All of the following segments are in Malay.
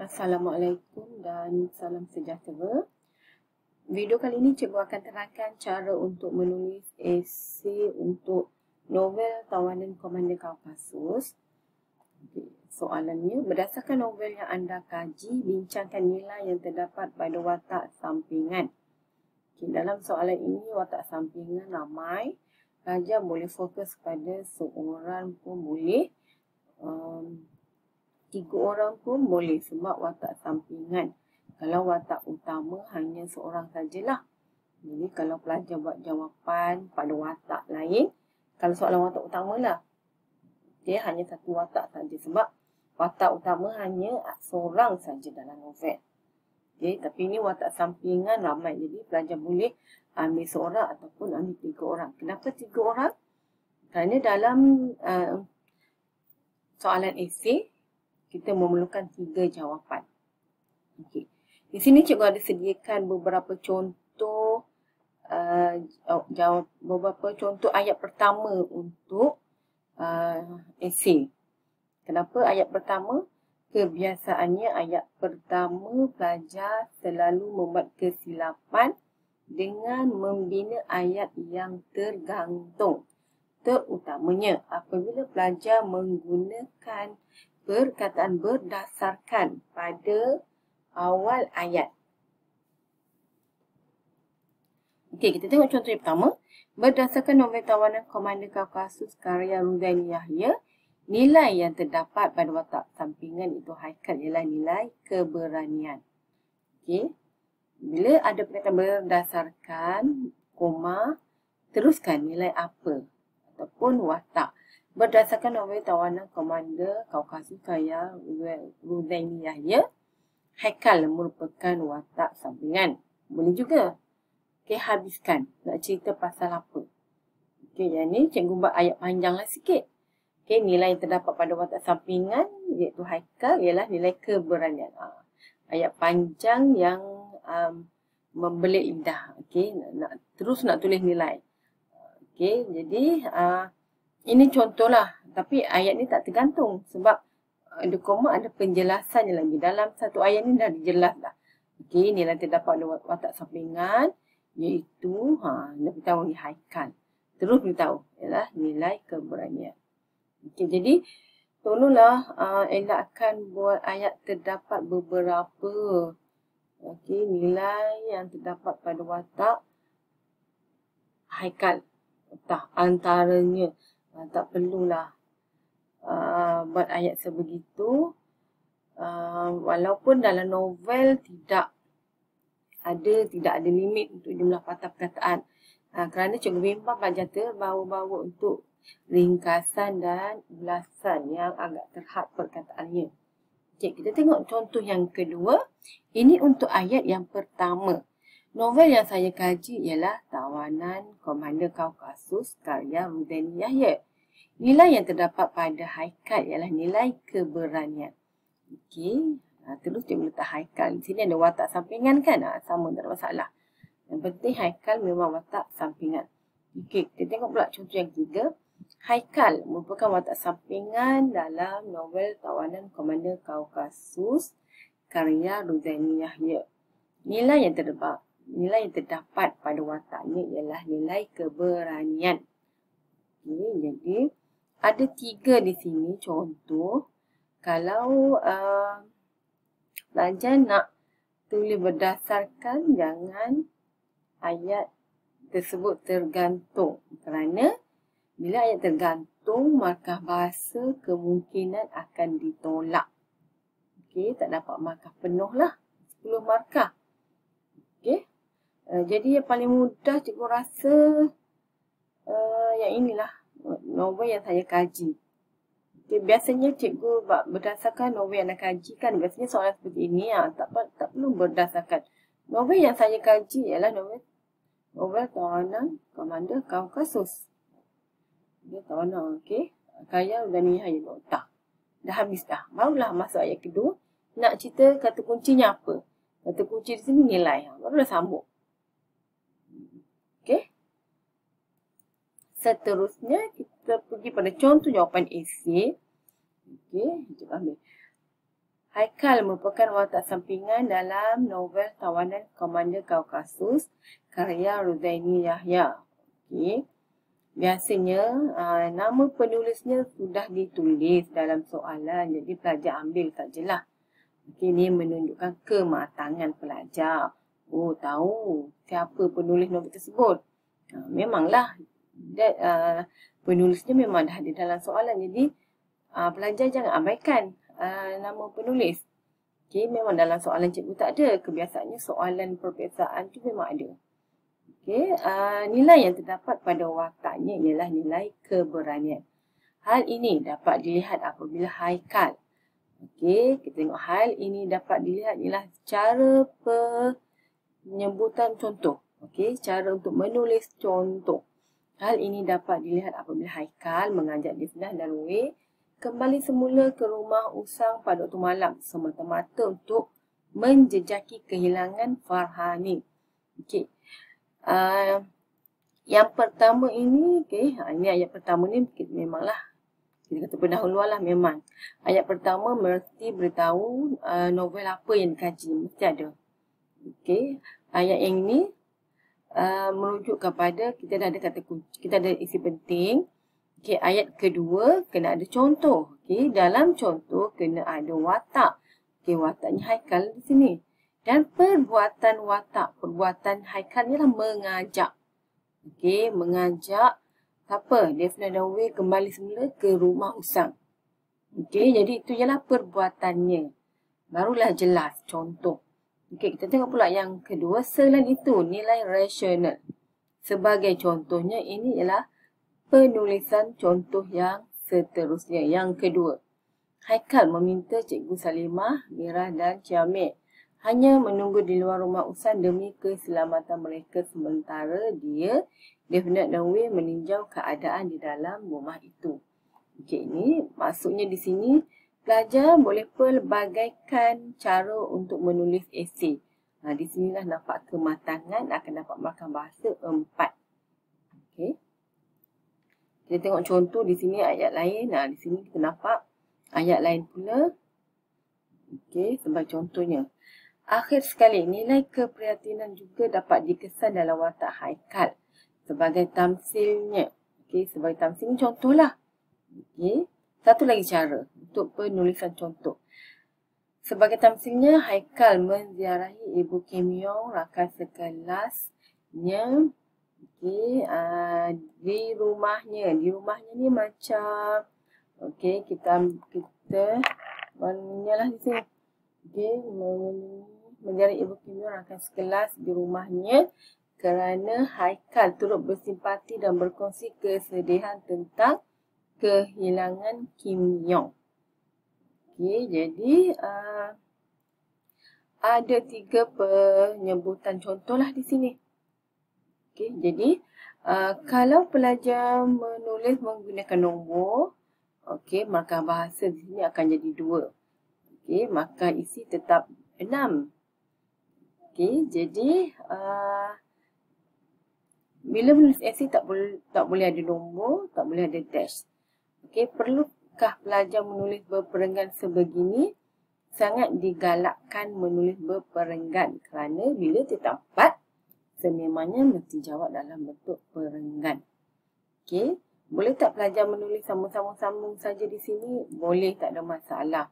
Assalamualaikum dan salam sejahtera. Video kali ini cikgu akan terangkan cara untuk menulis esei untuk novel Tawanan Komander Kaukasus. Soalannya, berdasarkan novel yang anda kaji, bincangkan nilai yang terdapat pada watak sampingan. Dalam soalan ini, watak sampingan ramai. Pelajar boleh fokus pada seorang pun boleh. 3 orang pun boleh sebab watak sampingan. Kalau watak utama hanya seorang sajalah. Jadi kalau pelajar buat jawapan pada watak lain, kalau soalan watak utama lah, dia hanya satu watak saja sebab watak utama hanya seorang saja dalam novel. Okay, tapi ini watak sampingan ramai. Jadi pelajar boleh ambil seorang ataupun ambil 3 orang. Kenapa 3 orang? Kerana dalam soalan esei, kita memerlukan 3 jawapan. Okey. Di sini cikgu ada sediakan beberapa contoh beberapa contoh ayat pertama untuk esei. Kenapa ayat pertama? Kebiasaannya ayat pertama pelajar selalu membuat kesilapan dengan membina ayat yang tergantung. Terutamanya apabila pelajar menggunakan perkataan berdasarkan pada awal ayat. Okey, kita tengok contoh yang pertama. Berdasarkan novel Tawanan Komander Kaukasus karya Ruzaini Yahya, nilai yang terdapat pada watak sampingan itu Haikal ialah nilai keberanian. Okey. Bila ada perkataan berdasarkan, koma, teruskan nilai apa ataupun watak. Berdasarkan novel Tawanan Komander Kaukasus karya Ruzaini Yahya, Haikal merupakan watak sampingan. Boleh juga. Okey, habiskan. Nak cerita pasal apa? Okey, yang ni cikgu buat ayat panjang lah sikit. Okey, nilai yang terdapat pada watak sampingan iaitu Haikal ialah nilai keberanian. Ayat panjang yang membelit lidah. Okey, terus nak tulis nilai. Okey, jadi ini contohlah, tapi ayat ni tak tergantung sebab ada koma, ada penjelasannya lagi. Dalam satu ayat ni dah jelas dah. Okey, nilai terdapat pada watak sampingan iaitu dia beritahu ni Haikal. Terus beritahu ialah nilai keberanian. Okey, jadi tolonglah elakkan buat ayat terdapat beberapa. Okey, nilai yang terdapat pada watak Haikal. Tak antaranya. Tak perlulah buat ayat sebegitu. Walaupun dalam novel tidak ada limit untuk jumlah patah perkataan. Kerana cikgu bimbang pelajar terbawa-bawa untuk ringkasan dan ulasan yang agak terhad perkataannya. Okay, kita tengok contoh yang kedua. Ini untuk ayat yang pertama. Novel yang saya kaji ialah Tawanan Komander Kaukasus karya Ruzaini Yahya. Nilai yang terdapat pada Haikal ialah nilai keberanian. Okey, terus dia letak Haikal. Di sini ada watak sampingan kan? Sama, tak ada masalah. Yang penting Haikal memang watak sampingan. Okey, kita tengok pula contoh yang ketiga. Haikal merupakan watak sampingan dalam novel Tawanan Komander Kaukasus karya Ruzaini Yahya. Nilai yang terdapat pada wataknya ialah nilai keberanian. Okey, jadi ada 3 di sini contoh. Kalau pelajar nak tulis berdasarkan, jangan ayat tersebut tergantung. Kerana bila ayat tergantung, markah bahasa kemungkinan akan ditolak. Okey, tak dapat markah penuh lah. 10 markah. Okey. Jadi yang paling mudah cikgu rasa yang inilah novel yang saya kaji. Okay, biasanya cikgu berdasarkan novel yang anda kaji kan, biasanya soalan seperti ini tak perlu berdasarkan. Novel yang saya kaji ialah novel Tawanan Komander Kaukasus. Dia tawanan, okey. Karya Ruzaini Yahya. Dah habis dah. Barulah masuk ayat kedua. Nak cerita kata kuncinya apa? Kata kunci di sini nilai. Barulah sambung. Okey. Seterusnya kita pergi pada contoh jawapan esei. Okey, kita ambil. Haikal merupakan watak sampingan dalam novel Tawanan Komander Kaukasus karya Rudaini Yahya. Okey. Biasanya nama penulisnya sudah ditulis dalam soalan, jadi pelajar ambil sajalah. Okey, ini menunjukkan kematangan pelajar. Oh, tahu siapa penulis novel tersebut. Memanglah penulisnya memang dah ada dalam soalan, jadi pelajar jangan abaikan nama penulis. Okey, memang dalam soalan cikgu tak ada. Kebiasaannya soalan perpiksaan tu memang ada. Okey, nilai yang terdapat pada wataknya ialah nilai keberanian. Hal ini dapat dilihat apabila Haikal. Okey, kita tengok hal ini dapat dilihat ialah cara penyebutan contoh. Okey, cara untuk menulis contoh. Hal ini dapat dilihat apabila Haikal mengajak Defnah dan Wei kembali semula ke rumah Usang pada waktu malam semata-mata untuk menjejaki kehilangan Farhani. Okey. Yang pertama ini, ini ayat pertama ni memanglah kita kata pendahuluan lah memang. Ayat pertama mesti beritahu novel apa yang dikaji, mesti ada. Okey. Ayat yang ini merujuk kepada kita dah ada kata kunci, kita ada isi penting. Okey, ayat kedua kena ada contoh. Okey, dalam contoh kena ada watak. Okey, wataknya Haikal di sini. Dan perbuatan watak, perbuatan Haikal ni lah mengajak. Okey, mengajak siapa? Defnah dan Wei kembali semula ke rumah Usang. Okey, jadi itu ialah perbuatannya. Barulah jelas contoh. Okey, kita tengok pula yang kedua. Selain itu, nilai rasional. Sebagai contohnya, ini ialah penulisan contoh yang seterusnya. Yang kedua, Haikal meminta Cikgu Salimah, Mira dan Ciamik hanya menunggu di luar rumah Usang demi keselamatan mereka sementara dia, Defnah dan Wei meninjau keadaan di dalam rumah itu. Okey, ini maksudnya di sini pelajar boleh pelbagaikan cara untuk menulis esei. Di sinilah nampak kematangan akan dapat markah bahasa 4. Okey. Kita tengok contoh di sini ayat lain. Di sini kita nampak ayat lain pula. Okey, sebagai contohnya. Akhir sekali, nilai keprihatinan juga dapat dikesan dalam watak Haikal sebagai tamsilnya. Okey, sebagai tamsil ni contohlah. Okey, satu lagi cara untuk penulisan contoh. Sebagai tamsilnya, Haikal menziarahi Ibu Kim Yong, rakan sekelasnya. Okey, di rumahnya ni macam, okey, kita menyalah di sini. Okey, menziarahi Ibu Kim Yong, rakan sekelas di rumahnya kerana Haikal turut bersimpati dan berkongsi kesedihan tentang kehilangan Kim Yong. Okey, jadi ada 3 penyebutan contohlah di sini. Okey, jadi kalau pelajar menulis menggunakan nombor, okey, maka bahasa di sini akan jadi 2. Okey, maka isi tetap 6. Okey, jadi bila menulis esei tak boleh ada nombor, tak boleh ada dash. Okey, perlukah pelajar menulis berperenggan sebegini? Sangat digalakkan menulis berperenggan kerana bila terdapat sememangnya mesti jawab dalam bentuk perenggan. Okey, boleh tak pelajar menulis sambung-sambung saja di sini? Boleh, tak ada masalah.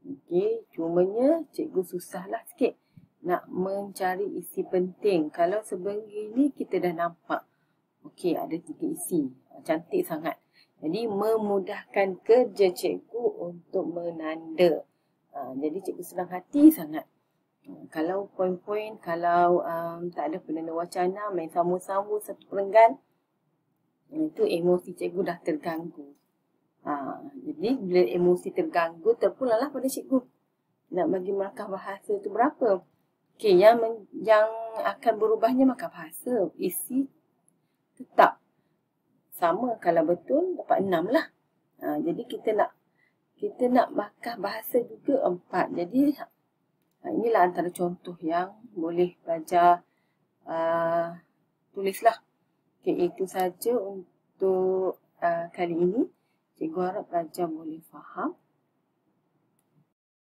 Okey, cumanya cikgu susahlah sikit nak mencari isi penting. Kalau sebegini kita dah nampak. Okey, ada 3 isi. Cantik sangat. Jadi memudahkan kerja cikgu untuk menanda. Jadi cikgu senang hati sangat. Kalau poin-poin, kalau tak ada penanda wacana, main sambung-sambung satu perenggan, itu emosi cikgu dah terganggu. Jadi bila emosi terganggu, terpulanglah pada cikgu. Nak bagi markah bahasa tu berapa? Okey, yang akan berubahnya markah bahasa. Isi tetap sama, kalau betul dapat 6 lah. Jadi kita nak markah bahasa juga 4. Jadi inilah antara contoh yang boleh pelajar tulislah. Okey, itu saja untuk kali ini. Cikgu harap pelajar boleh faham.